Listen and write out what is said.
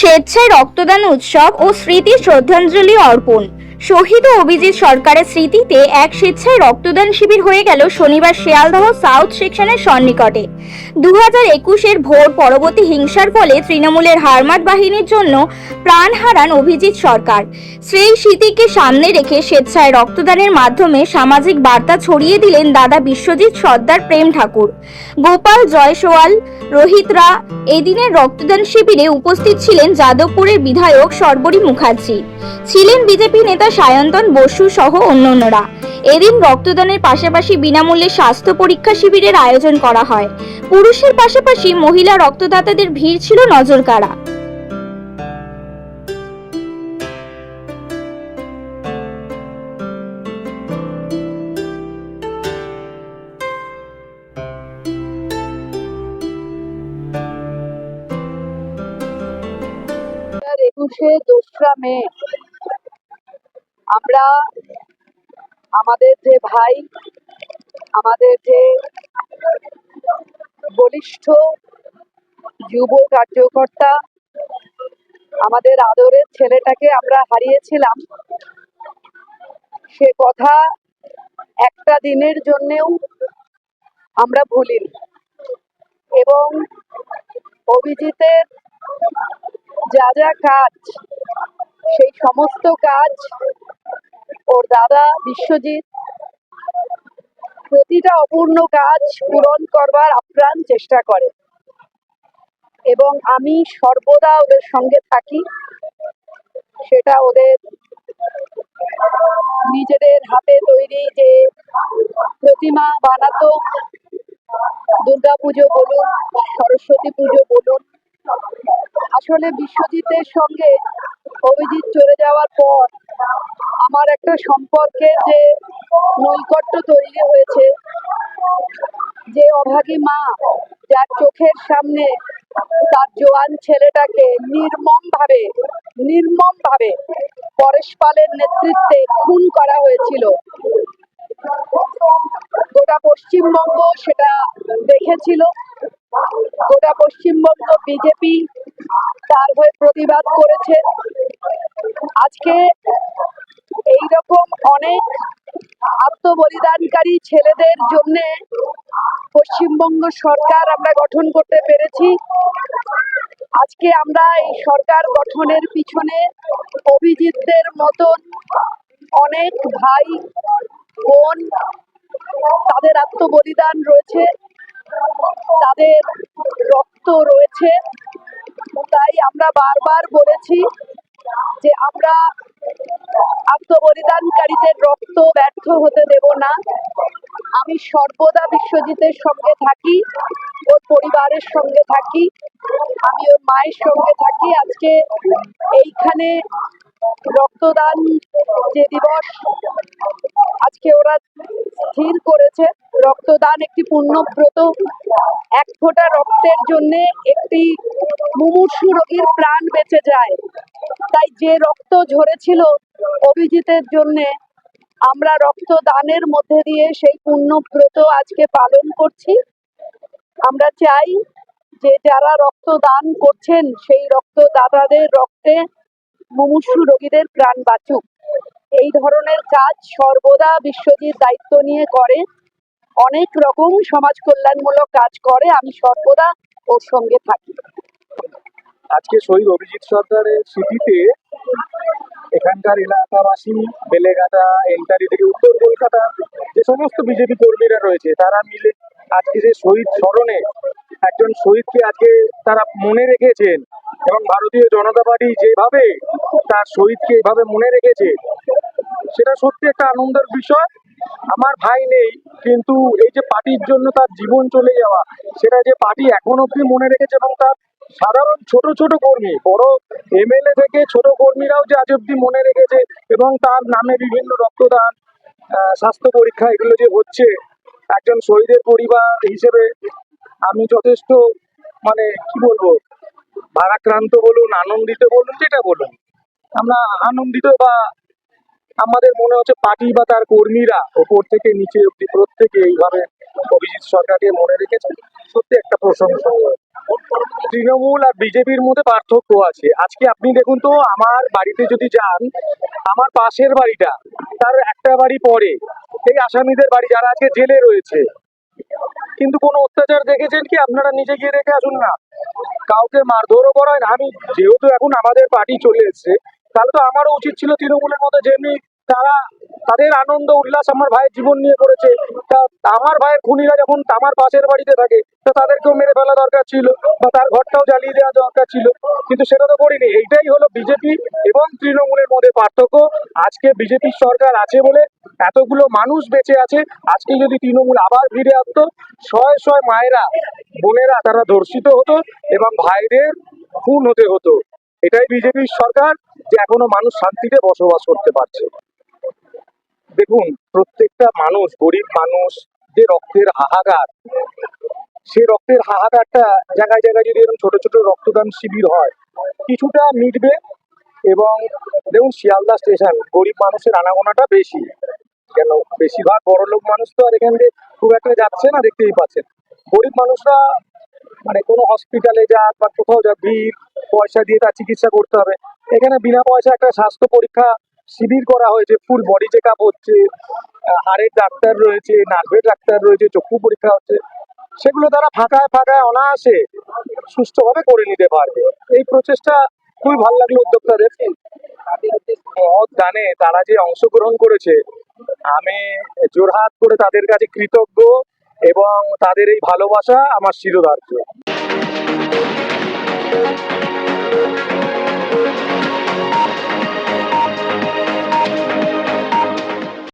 স্বেচ্ছায় রক্তদান উৎসব ও স্মৃতি শ্রদ্ধাঞ্জলি অর্পণ। শহীদ ও অভিজিৎ সরকারের স্মৃতিতে এক স্বেচ্ছায় রক্তদান শিবির হয়ে গেল শনিবার শিয়ালদহ সাউথ সেকশনের সন্নিকটে। 2021-এর ভোট পরবর্তী হিংসার ফলে তৃণমূলের হারমাত বাহিনীর জন্য প্রাণ হারান অভিজিৎ সরকার। সেই স্মৃতিকে সামনে রেখে স্বেচ্ছায় রক্তদানের মাধ্যমে সামাজিক বার্তা ছড়িয়ে দিলেন দাদা বিশ্বজিৎ সর্দার প্রেম ঠাকুর, গোপাল জয়সওয়াল, রোহিত রা। এদিনের রক্তদান শিবিরে উপস্থিত ছিলেন যাদবপুরের বিধায়ক সর্বরী মুখার্জি, ছিলেন বিজেপি নেতা সায়ন্তন বসু সহ অন্যান্যরা। এদিন রক্তদানের পাশাপাশি বিনামূল্যে স্বাস্থ্য পরীক্ষা শিবিরের আয়োজন করা হয়। পুরুষের পাশাপাশি মহিলা রক্তদাতাদের ভিড় ছিল নজরকাড়া। দোসরা মে আমরা আমাদের যে ভাই, আমাদের যে বলিষ্ঠ যুব কার্যকর্তা, আমাদের আদরের ছেলেটাকে আমরা হারিয়েছিলাম, সে কথা একটা দিনের জন্যেও আমরা ভুলিনি। এবং অভিজিতের যা যা কাজ, সেই সমস্ত কাজ ওর দাদা বিশ্বজিৎ প্রতিটা অপূর্ণ কাজ পূরণ করবার আপ্রাণ চেষ্টা করে এবং আমি সর্বদা ওদের সঙ্গে থাকি। সেটা ওদের নিজেদের হাতে তৈরি যে প্রতিমা বানাতো, দুর্গা পুজো বলুন, সরস্বতী পুজো বলুন। আসলে বিশ্বজিতের সঙ্গে অভিজিৎ চলে যাওয়ার পর আমার একটা সম্পর্কের যে নৈকট্য তৈরি হয়েছে, যে অভাগী মা যার চোখের সামনে তার জোয়ান ছেলেটাকে নির্মম ভাবে পরেশ পালের নেতৃত্বে খুন করা হয়েছিল, গোটা পশ্চিমবঙ্গ সেটা দেখেছিল। গোটা পশ্চিমবঙ্গ বিজেপি তার হয়ে প্রতিবাদ করেছে। আজকে এইরকম অনেক আত্মবলিদানকারী ছেলেদের জন্য পশ্চিমবঙ্গ সরকার আমরা গঠন করতে পেরেছি। আজকে আমরা এই সরকার গঠনের পিছনে অভিজিৎদের মতন অনেক ভাই বোন, তাদের আত্মবলিদান রয়েছে, তাদের রক্ত রয়েছে। তাই আমরা বারবার বলেছি যে আমরা আত্মবলিদানকারীদের রক্ত ব্যর্থ হতে দেব না। আমি সর্বদা বিশ্বজিতের সঙ্গে থাকি, ওর পরিবারের সঙ্গে থাকি, আমি ওর মায়ের সঙ্গে থাকি। আজকে এইখানে রক্তদান যে দিবস আজকে ওরা স্থির করেছে, রক্তদান একটি পুণ্যব্রত। এক ফোঁটা রক্তের জন্য একটি মুমূর্ষু রোগীর প্রাণ বেঁচে যায়। তাই যে রক্ত ঝরেছিল অভিজিতের জন্য, আমরা রক্তদানের মধ্যে দিয়ে সেই পুণ্যব্রত আজকে পালন করছি। আমরা চাই যে যারা রক্তদান করছেন সেই রক্তদাতাদের রক্তে মুমূর্ষু রোগীদের প্রাণ বাঁচুক। এই ধরনের কাজ সর্বদা বিশ্বজিৎ দায়িত্ব নিয়ে করে, অনেক রকম সমাজ কল্যাণমূলক কাজ করে, আমি সর্বদা ওর সঙ্গে থাকি। আজকে শহীদ অভিজিৎ সরকারের স্মৃতিতে এখানকার এলাকাবাসী, বেলেঘাটা, এন্টারি থেকে উত্তর কলকাতা যে সমস্ত বিজেপি কর্মীরা রয়েছে, তারা মিলে আজকে যে শহীদ স্মরণে একজন শহীদকে আজকে তারা মনে রেখেছেন এবং ভারতীয় জনতা পার্টি যেভাবে তার শহীদকে এভাবে মনে রেখেছে, সেটা সত্যি একটা আনন্দের বিষয়। আমার ভাই নেই, কিন্তু এই যে পার্টির জন্য তার জীবন চলে যাওয়া, সেটা যে পার্টি এখন অব্দি মনে রেখেছে এবং তার সাধারণ ছোট ছোট কর্মী, বড় এমএলএ থেকে ছোট কর্মীরাও যে আজ অব্দি মনে রেখেছে এবং তার নামে বিভিন্ন রক্তদান, স্বাস্থ্য পরীক্ষা এগুলো যে হচ্ছে, একজন শহীদের পরিবার হিসেবে আমি যথেষ্ট কি বলবো, ভারাক্রান্ত বলুন, আনন্দিত বলুন, যেটা বলুন, আমরা আনন্দিত। বা আমাদের মনে হচ্ছে পার্টি বা তার কর্মীরা ওপর থেকে নিচে অব্দি প্রত্যেকে এইভাবে অভিজিৎ সরকারকে মনে রেখেছে, সত্যি একটা প্রশংসনীয়। তৃণমূল আর বিজেপির মধ্যে পার্থক্য আছে। আজকে আপনি দেখুন তো, আমার বাড়িতে যদি যান, আমার পাশের বাড়িটা তার একটা বাড়ি পরে এই আসামিদের বাড়ি যারা আজকে জেলে রয়েছে, কিন্তু কোনো অত্যাচার দেখেছেন কি? আপনারা নিজে গিয়ে দেখে আসুন না। কাউকে মারধরও করা হয় না। আমি যেহেতু এখন আমাদের পার্টি চলে এসেছে, তাহলে তো আমারও উচিত ছিল তৃণমূলের মতো, যেমনি তারা তাদের আনন্দ উল্লাস আমার ভাইয়ের জীবন নিয়ে করেছে, তা আমার ভাইয়ের খুনিরা যখন আমার পাশের বাড়িতে থাকে, তা তাদেরকেও মেরে ফেলা দরকার ছিল বা তার ঘরটাও জ্বালিয়ে দেওয়া দরকার ছিল, কিন্তু সেটা তো করিনি। এইটাই হলো বিজেপি এবং তৃণমূলের মধ্যে পার্থক্য। আজকে বিজেপির সরকার আছে বলে এতগুলো মানুষ বেঁচে আছে। আজকে যদি তৃণমূল আবার ফিরে আসতো, শয়ে শয়ে মায়েরা বোনেরা তারা ধর্ষিত হতো এবং ভাইদের খুন হতে হতো। এটাই বিজেপির সরকার, যে এখনো মানুষ শান্তিতে বসবাস করতে পারছে। দেখুন, প্রত্যেকটা মানুষ, গরিব মানুষ, যে রক্তের হাহাকার, সেই রক্তের হাহাকারটা জায়গায় জায়গায় যদি এরকম ছোট ছোট রক্তদান শিবির হয়, কিছুটা মিটবে। এবং দেখুন, শিয়ালদা স্টেশন, গরিব মানুষের আনাগোনাটা বেশি। কেন, বেশিরভাগ বড়লোক মানুষ তো আর এখান থেকে খুব একটা যাচ্ছে না, দেখতেই পাচ্ছেন। গরিব মানুষরা মানে কোনো হসপিটালে যাক বা কোথাও যাক, ভিড়, পয়সা দিয়ে তার চিকিৎসা করতে হবে। এখানে বিনা পয়সা একটা স্বাস্থ্য পরীক্ষা শিবির করা হয়েছে, ফুল বডি চেক আপ হচ্ছে, হাড়ের ডাক্তার রয়েছে, নার্ভের ডাক্তার রয়েছে, চক্ষু পরীক্ষা হচ্ছে। সেগুলো তারা ফাঁকায় ফাঁকায় অনায়াসে সুস্থভাবে করে নিতে পারবে। এই প্রচেষ্টা খুবই ভালো লাগলো উদ্যোক্তাদের। মহৎ দানে তারা যে অংশগ্রহণ করেছে, আমি জোরহাত করে তাদের কাছে কৃতজ্ঞ এবং তাদের এই ভালোবাসা আমার শিরোধার্য।